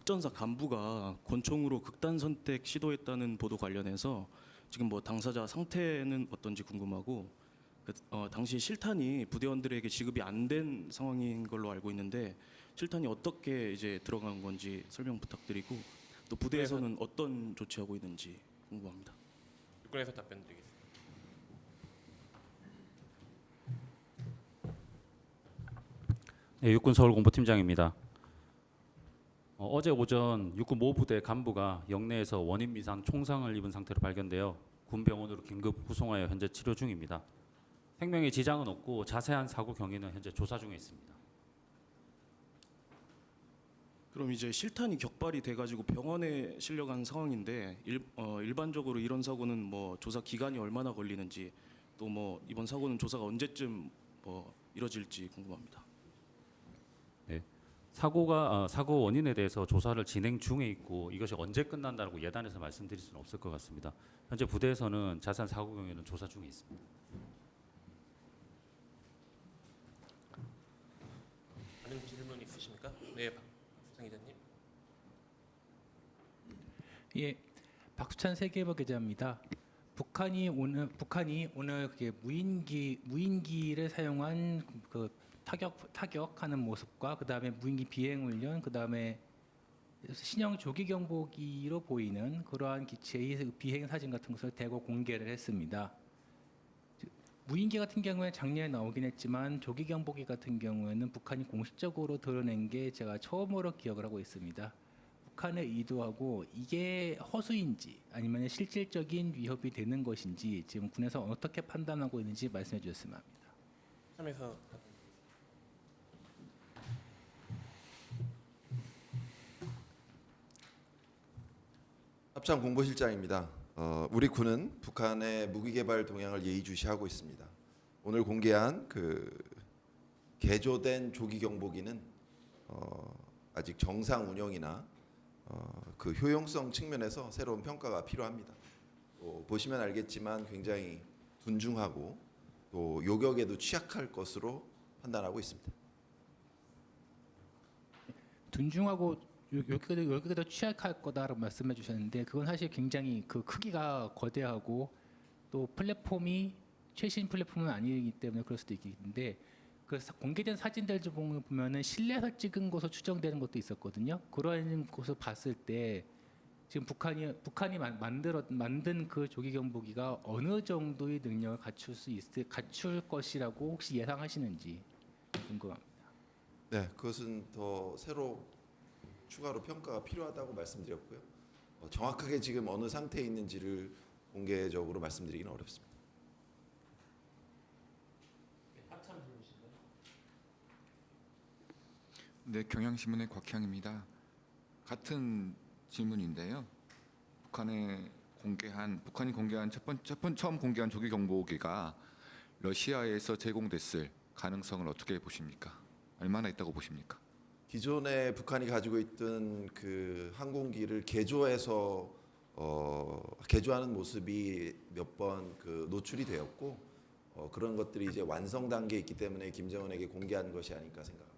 특전사 간부가 권총으로 극단 선택 시도했다는 보도 관련해서 지금 뭐 당사자 상태는 어떤지 궁금하고 당시 실탄이 부대원들에게 지급이 안 된 상황인 걸로 알고 있는데 실탄이 어떻게 이제 들어간 건지 설명 부탁드리고 또 부대에서는 어떤 조치하고 있는지 궁금합니다. 육군에서 답변드리겠습니다. 네, 육군 서울공보팀장입니다. 어제 오전 육군 모부대 간부가 영내에서 원인 미상 총상을 입은 상태로 발견되어 군병원으로 긴급 후송하여 현재 치료 중입니다. 생명에 지장은 없고 자세한 사고 경위는 현재 조사 중에 있습니다. 그럼 이제 실탄이 격발이 돼가지고 병원에 실려간 상황인데 일반적으로 이런 사고는 뭐 조사 기간이 얼마나 걸리는지 또 뭐 이번 사고는 조사가 언제쯤 이뤄질지 궁금합니다. 네, 사고 원인에 대해서 조사를 진행 중에 있고 이것이 언제 끝난다고 예단해서 말씀드릴 수는 없을 것 같습니다. 현재 부대에서는 자세한 사고 경위는 조사 중에 있습니다. 다른 질문 있으십니까? 네, 박수창 기자님. 예, 박수찬 세계일보 기자입니다. 북한이 오늘 그게 무인기를 사용한 그 타격하는 모습과 그다음에 무인기 비행 훈련, 그다음에 신형 조기 경보기로 보이는 그러한 기체의 비행 사진 같은 것을 대거 공개를 했습니다. 무인기 같은 경우에 작년에 나오긴 했지만 조기 경보기 같은 경우에는 북한이 공식적으로 드러낸 게 제가 처음으로 기억을 하고 있습니다. 북한의 의도하고 이게 허수인지 아니면 실질적인 위협이 되는 것인지 지금 군에서 어떻게 판단하고 있는지 말씀해 주셨으면 합니다. 참에서 합참 공보실장입니다. 우리 군은 북한의 무기 개발 동향을 예의주시하고 있습니다. 오늘 공개한 그 개조된 조기 경보기는 아직 정상 운영이나 그 효용성 측면에서 새로운 평가가 필요합니다. 보시면 알겠지만 굉장히 둔중하고 또 요격에도 취약할 것으로 판단하고 있습니다. 둔중하고 여기도 취약할 거다라고 말씀해 주셨는데 그건 사실 굉장히 그 크기가 거대하고 또 플랫폼이 최신 플랫폼은 아니기 때문에 그럴 수도 있는데 그래서 공개된 사진들 좀 보면은 실내에서 찍은 것으로 추정되는 것도 있었거든요. 그런 것을 봤을 때 지금 북한이 만든 그 조기 경보기가 어느 정도의 능력을 갖출 것이라고 혹시 예상하시는지 궁금합니다. 네, 그것은 더 새로 추가로 평가가 필요하다고 말씀드렸고요. 정확하게 지금 어느 상태에 있는지를 공개적으로 말씀드리기는 어렵습니다. 네, 경향신문의 곽향입니다. 같은 질문인데요. 북한이 공개한 처음 공개한 조기 경보기가 러시아에서 제공됐을 가능성을 어떻게 보십니까? 얼마나 있다고 보십니까? 기존에 북한이 가지고 있던 그 항공기를 개조해서 개조하는 모습이 몇 번 그 노출이 되었고 그런 것들이 이제 완성 단계에 있기 때문에 김정은에게 공개한 것이 아닐까 생각합니다.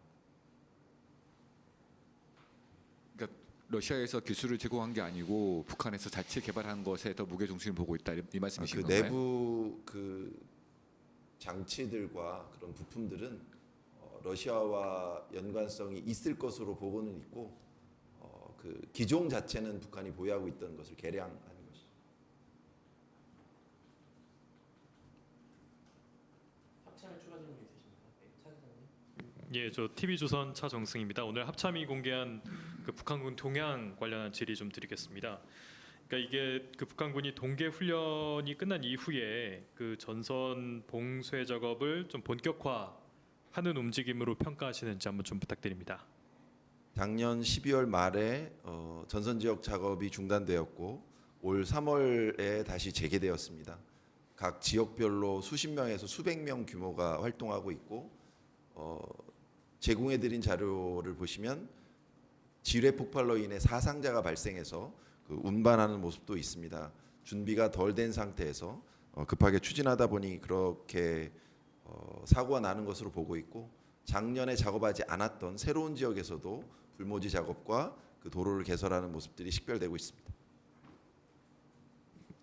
그러니까 러시아에서 기술을 제공한 게 아니고 북한에서 자체 개발한 것에 더 무게 중심을 보고 있다 이 말씀이신 그 건가요? 내부 그 장치들과 그런 부품들은 러시아와 연관성이 있을 것으로 보고는 있고 그 기종 자체는 북한이 보유하고 있던 것을 개량한 것이죠. 합참에 추가 질문 있으십니까? 네, 차 기자님. 예, 저 TV조선 차정승입니다. 오늘 합참이 공개한 그 북한군 동향 관련한 질의 좀 드리겠습니다. 그러니까 이게 그 북한군이 동계 훈련이 끝난 이후에 그 전선 봉쇄 작업을 좀 본격화하는 움직임으로 평가하시는지 한번 좀 부탁드립니다. 작년 12월 말에 전선 지역 작업이 중단되었고 올 3월에 다시 재개되었습니다. 각 지역별로 수십 명에서 수백 명 규모가 활동하고 있고 제공해드린 자료를 보시면 지뢰 폭발로 인해 사상자가 발생해서 그 운반하는 모습도 있습니다. 준비가 덜 된 상태에서 급하게 추진하다 보니 그렇게 사고가 나는 것으로 보고 있고 작년에 작업하지 않았던 새로운 지역에서도 불모지 작업과 그 도로를 개설하는 모습들이 식별되고 있습니다.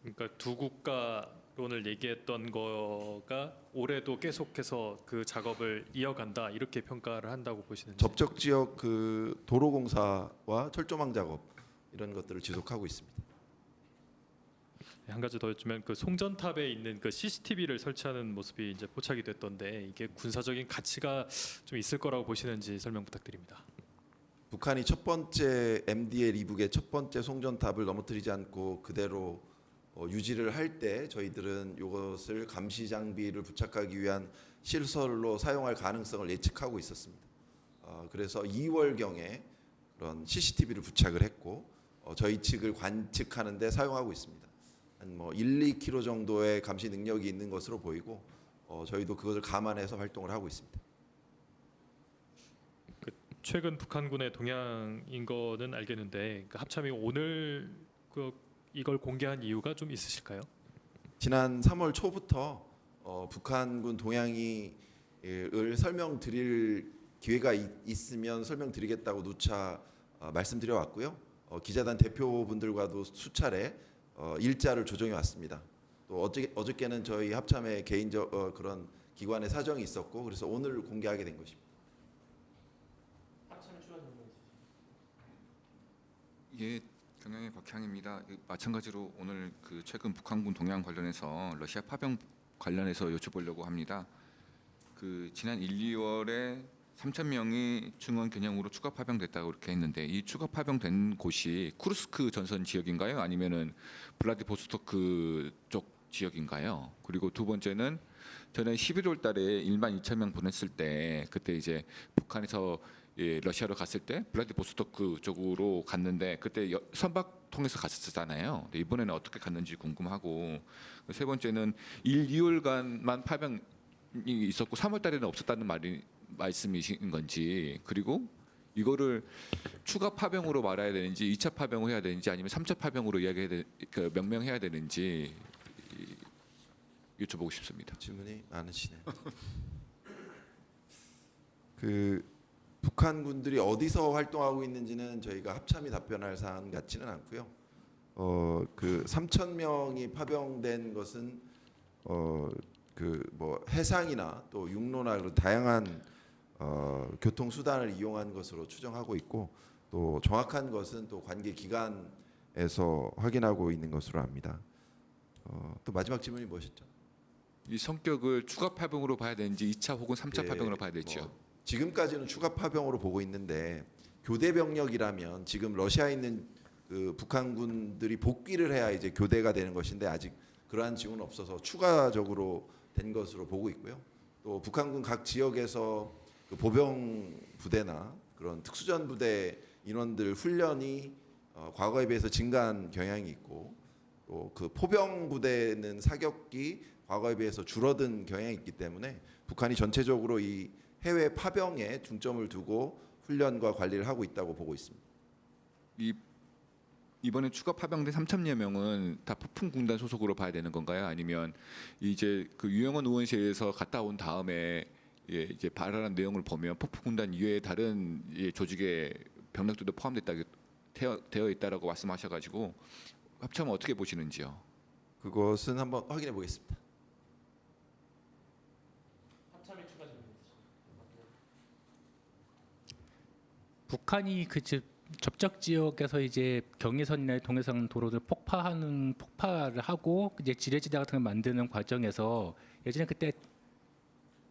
그러니까 두 국가론을 얘기했던 거가 올해도 계속해서 그 작업을 이어간다 이렇게 평가를 한다고 보시는지. 접촉 지역 그 도로 공사와 철조망 작업 이런 것들을 지속하고 있습니다. 한 가지 더 여쭈면 그 송전탑에 있는 그 CCTV를 설치하는 모습이 이제 포착이 됐던데 이게 군사적인 가치가 좀 있을 거라고 보시는지 설명 부탁드립니다. 북한이 첫 번째 MDL 이북의 첫 번째 송전탑을 넘어뜨리지 않고 그대로 유지를 할 때 저희들은 이것을 감시 장비를 부착하기 위한 시설로 사용할 가능성을 예측하고 있었습니다. 그래서 2월경에 그런 CCTV를 부착을 했고 저희 측을 관측하는 데 사용하고 있습니다. 한 1-2km 정도의 감시 능력이 있는 것으로 보이고 저희도 그것을 감안해서 활동을 하고 있습니다. 최근 북한군의 동향인 거는 알겠는데 그 합참이 오늘 이걸 공개한 이유가 좀 있으실까요? 지난 3월 초부터 북한군 동향을 설명드릴 기회가 있으면 설명드리겠다고 누차 말씀드려 왔고요. 기자단 대표분들과도 수차례 일자를 조정해 왔습니다. 또 어저께는 저희 합참의 개인적 그런 기관의 사정이 있었고 그래서 오늘 공개하게 된 것입니다. 합참에 추가 질문 있으십니까? 예, 경영의 박향입니다. 마찬가지로 오늘 그 최근 북한군 동향 관련해서 러시아 파병 관련해서 여쭤보려고 합니다. 그 지난 1, 2월에 3,000명이 중원 겨냥으로 추가 파병됐다고 이렇게 했는데 이 추가 파병된 곳이 쿠르스크 전선 지역인가요? 아니면은 블라디보스토크 쪽 지역인가요? 그리고 두 번째는 전에 11월 달에 12,000명 보냈을 때 그때 이제 북한에서 러시아로 갔을 때 블라디보스토크 쪽으로 갔는데 그때 선박 통해서 갔었잖아요. 근데 이번에는 어떻게 갔는지 궁금하고 세 번째는 1, 2월간만 파병이 있었고 3월 달에는 없었다는 말씀이신 건지 그리고 이거를 추가 파병으로 말해야 되는지 2차 파병을 해야 되는지 아니면 3차 파병으로 명명해야 되는지 여쭤보고 싶습니다. 질문이 많으시네요. 그 북한 군들이 어디서 활동하고 있는지는 저희가 합참이 답변할 사안 같지는 않고요. 그 3,000명이 파병된 것은 그 해상이나 또 육로나 그런 다양한 교통 수단을 이용한 것으로 추정하고 있고 또 정확한 것은 또 관계 기관에서 확인하고 있는 것으로 압니다. 또 마지막 질문이 무엇이었죠? 이 성격을 추가 파병으로 봐야 되는지 2차 혹은 3차 예, 파병으로 봐야 되죠. 지금까지는 추가 파병으로 보고 있는데 교대 병력이라면 지금 러시아에 있는 그 북한군들이 복귀를 해야 이제 교대가 되는 것인데 아직 그러한 징후는 없어서 추가적으로 된 것으로 보고 있고요. 또 북한군 각 지역에서 그 보병 부대나 그런 특수전 부대 인원들 훈련이 과거에 비해서 증가한 경향이 있고 또 그 포병 부대는 사격이 과거에 비해서 줄어든 경향이 있기 때문에 북한이 전체적으로 이 해외 파병에 중점을 두고 훈련과 관리를 하고 있다고 보고 있습니다. 이번에 추가 파병된 3,000여 명은 다 폭풍 군단 소속으로 봐야 되는 건가요? 아니면 이제 그 유영원 의원실에서 갔다 온 다음에 이제 발언한 내용을 보면 폭풍 군단 이외에 다른 조직의 병력들도 되어 있다라고 말씀하셔가지고 합참은 어떻게 보시는지요? 그것은 한번 확인해 보겠습니다. 합참에 추가 질문 있으십니까? 북한이 그 접촉 지역에서 이제 경의선이나 동해선 도로를 폭파를 하고 이제 지뢰지대 같은 걸 만드는 과정에서 예전에 그때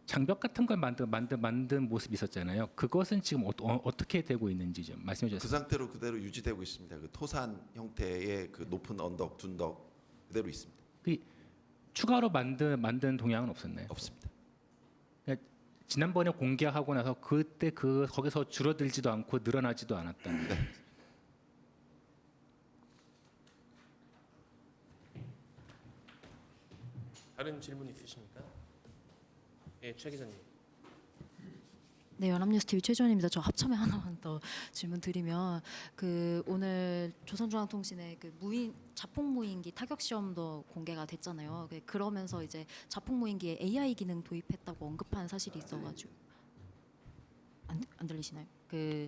장벽 같은 걸 만든 모습이 있었잖아요. 그것은 지금 어떻게 되고 있는지 좀 말씀해 그 주세요. 상태로 그대로 유지되고 있습니다. 그 토산 형태의 그 높은 언덕, 둔덕 그대로 있습니다. 추가로 만든 동향은 없었나요? 없습니다. 지난번에 공개하고 나서 그때 거기서 줄어들지도 않고 늘어나지도 않았다는. 네. 다른 질문 있으십니까? 예, 최 기자님. 네, 연합뉴스 TV 최지원입니다. 저 합참에 하나만 더 질문 드리면 그 오늘 조선중앙통신에 그 자폭 무인기 타격 시험도 공개가 됐잖아요. 그러면서 이제 자폭 무인기에 AI 기능 도입했다고 언급한 사실이 있어가지고 안 들리시나요? 그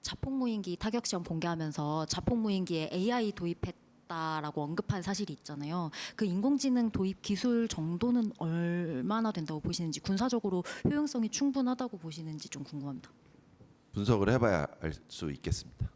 자폭무인기 타격 시험 공개하면서 자폭무인기에 AI 도입했다라고 언급한 사실이 있잖아요. 그 인공지능 도입 기술 정도는 얼마나 된다고 보시는지, 군사적으로 효용성이 충분하다고 보시는지 좀 궁금합니다. 분석을 해봐야 알 수 있겠습니다.